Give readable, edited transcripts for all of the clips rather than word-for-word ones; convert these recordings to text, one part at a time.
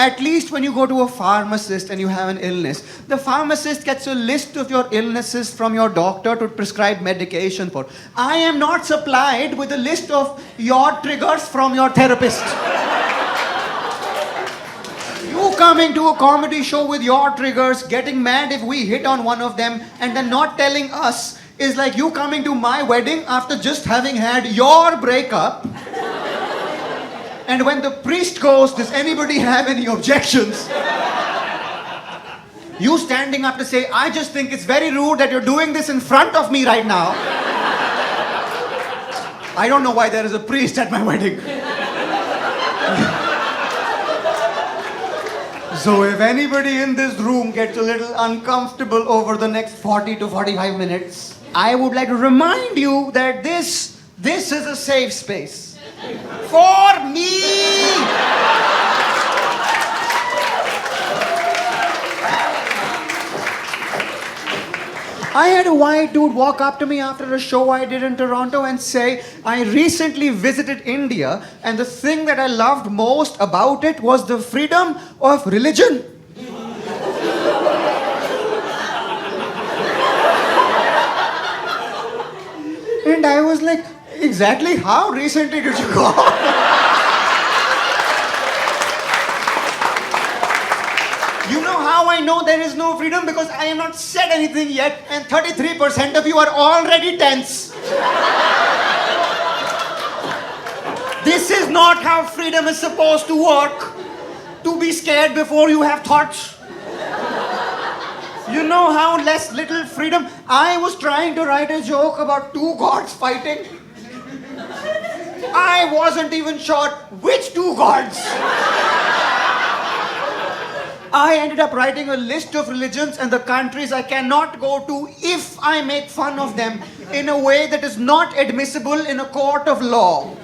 At least when you go to a pharmacist and you have an illness, the pharmacist gets a list of your illnesses from your doctor to prescribe medication for. I am not supplied with a list of your triggers from your therapist. You coming to a comedy show with your triggers, getting mad if we hit on one of them, and then not telling us is like you coming to my wedding after just having had your breakup. And when the priest goes, does anybody have any objections? You standing up to say, I just think it's very rude that you're doing this in front of me right now. I don't know why there is a priest at my wedding. So if anybody in this room gets a little uncomfortable over the next 40 to 45 minutes, I would like to remind you that this is a safe space. For me! I had a white dude walk up to me after a show I did in Toronto and say, I recently visited India and the thing that I loved most about it was the freedom of religion. And I was like, exactly how recently did you go? You know how I know there is no freedom? Because I have not said anything yet and 33% of you are already tense. This is not how freedom is supposed to work. To be scared before you have thoughts. You know how little freedom? I was trying to write a joke about two gods fighting. I wasn't even sure which two gods. I ended up writing a list of religions and the countries I cannot go to if I make fun of them in a way that is not admissible in a court of law.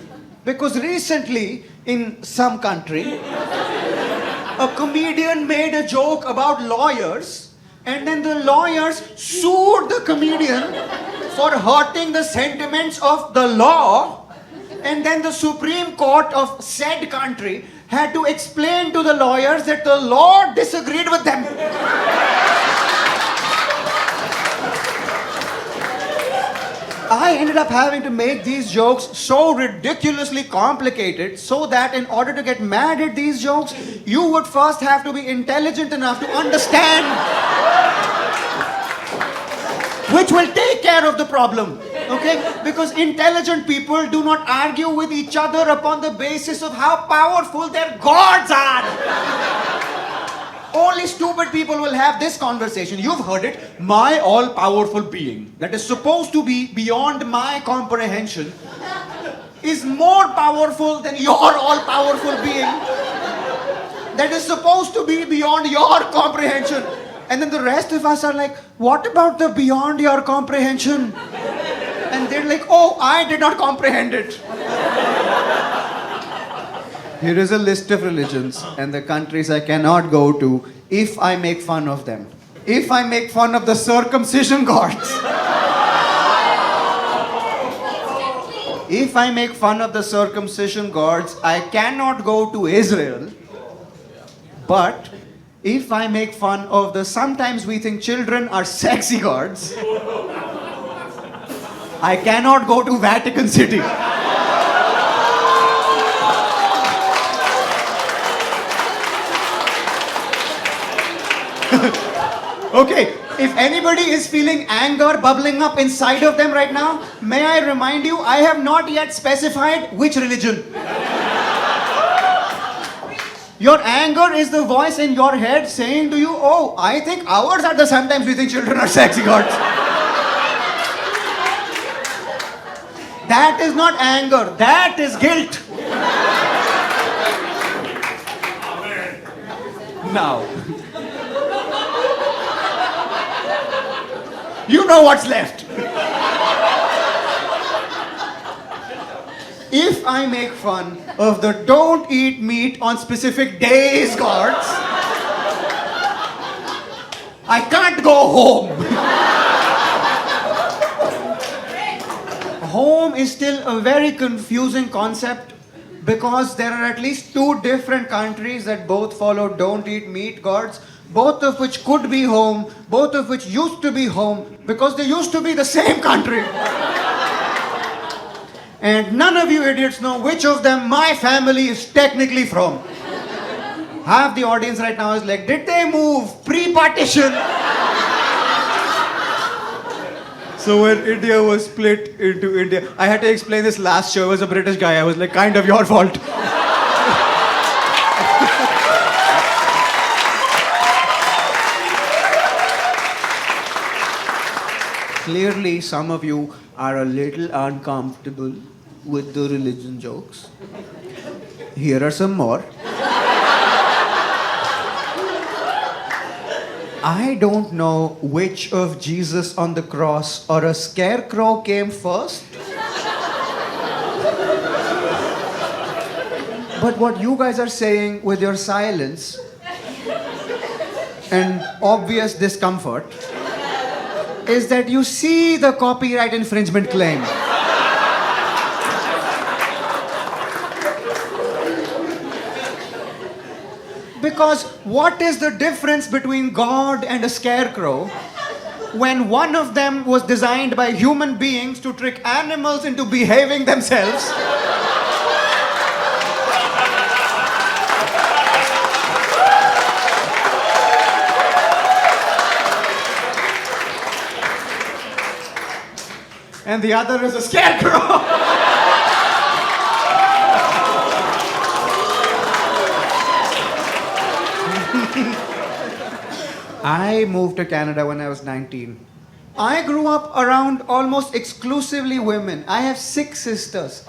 Because recently, in some country, a comedian made a joke about lawyers, and then the lawyers sued the comedian for hurting the sentiments of the law. And then the Supreme Court of said country had to explain to the lawyers that the law disagreed with them. I ended up having to make these jokes so ridiculously complicated so that in order to get mad at these jokes, you would first have to be intelligent enough to understand, which will take care of the problem. Okay? Because intelligent people do not argue with each other upon the basis of how powerful their gods are. Only stupid people will have this conversation. You've heard it. My all-powerful being, that is supposed to be beyond my comprehension, is more powerful than your all-powerful being, that is supposed to be beyond your comprehension. And then the rest of us are like, what about the beyond your comprehension? And they're like, oh, I did not comprehend it. Here is a list of religions and the countries I cannot go to if I make fun of them. If I make fun of the circumcision gods. If I make fun of the circumcision gods, I cannot go to Israel. But if I make fun of the sometimes we think children are sexy gods, I cannot go to Vatican City. Okay, if anybody is feeling anger bubbling up inside of them right now, may I remind you, I have not yet specified which religion. Your anger is the voice in your head saying to you, oh, I think ours are the sometimes we think children are sexy gods. That is not anger, that is guilt. Now, you know what's left. If I make fun of the don't eat meat on specific days gods, I can't go home. Home is still a very confusing concept Because there are at least two different countries that both follow don't eat meat gods, both of which could be home, both of which used to be home, because they used to be the same country. And none of you idiots know which of them my family is technically from. Half the audience right now is like, did they move pre-partition? So when India was split into India, I had to explain this last show. I was a British guy. I was like, kind of your fault. Clearly, some of you are a little uncomfortable with the religion jokes. Here are some more. I don't know which of Jesus on the cross or a scarecrow came first. But what you guys are saying with your silence and obvious discomfort is that you see the copyright infringement claim. Because what is the difference between God and a scarecrow when one of them was designed by human beings to trick animals into behaving themselves? And the other is a scarecrow. I moved to Canada when I was 19. I grew up around almost exclusively women. I have 6 sisters.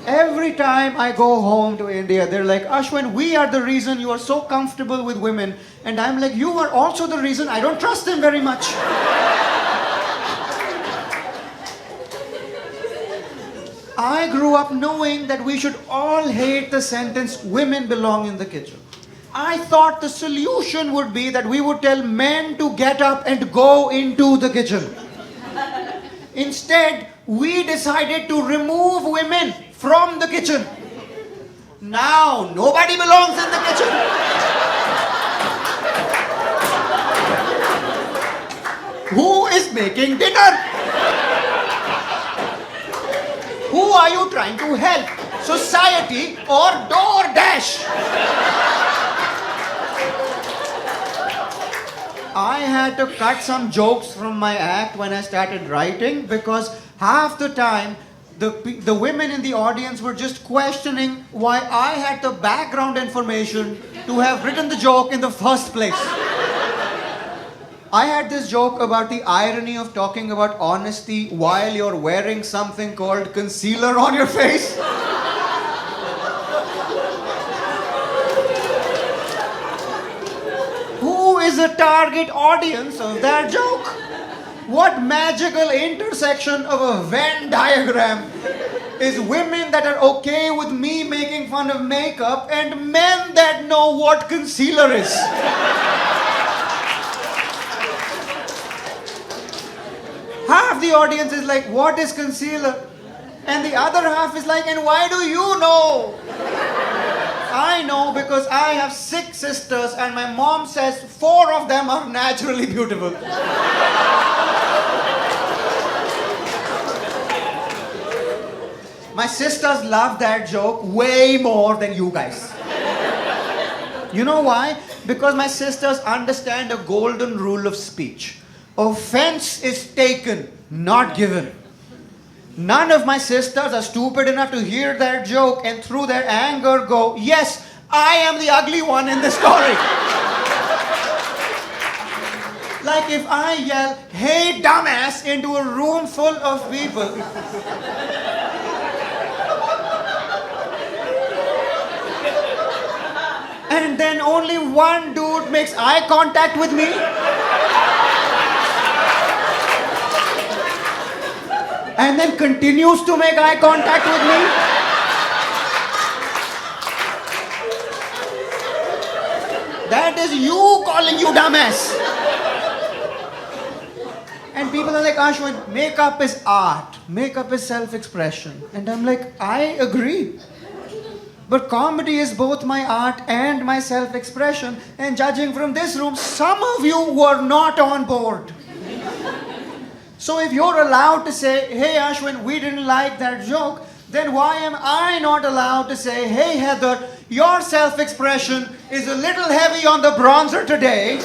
Every time I go home to India, they're like, Ashwyn, we are the reason you are so comfortable with women. And I'm like, you are also the reason I don't trust them very much. I grew up knowing that we should all hate the sentence, women belong in the kitchen. I thought the solution would be that we would tell men to get up and go into the kitchen. Instead, we decided to remove women from the kitchen. Now, nobody belongs in the kitchen. Who is making dinner? Who are you trying to help? Society or DoorDash? I had to cut some jokes from my act when I started writing because half the time the women in the audience were just questioning why I had the background information to have written the joke in the first place. I had this joke about the irony of talking about honesty while you're wearing something called concealer on your face. Who is the target audience of that joke? What magical intersection of a Venn diagram is women that are okay with me making fun of makeup and men that know what concealer is? Half the audience is like, what is concealer? And the other half is like, and why do you know? I know because I have 6 sisters and my mom says 4 of them are naturally beautiful. My sisters love that joke way more than you guys. You know why? Because my sisters understand a golden rule of speech. Offense is taken, not given. None of my sisters are stupid enough to hear that joke and through their anger go, yes, I am the ugly one in the story. Like if I yell, hey dumbass, into a room full of people. And then only one dude makes eye contact with me. And then continues to make eye contact with me. That is you calling you dumbass. And people are like, Ashwyn, makeup is art. makeup is self-expression. And I'm like, I agree. But comedy is both my art and my self-expression. And judging from this room, some of you were not on board. So if you're allowed to say, hey Ashwyn, we didn't like that joke, then why am I not allowed to say, hey Heather, your self-expression is a little heavy on the bronzer today.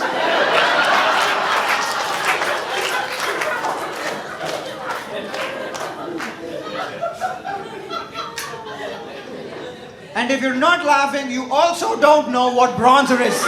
And if you're not laughing, you also don't know what bronzer is.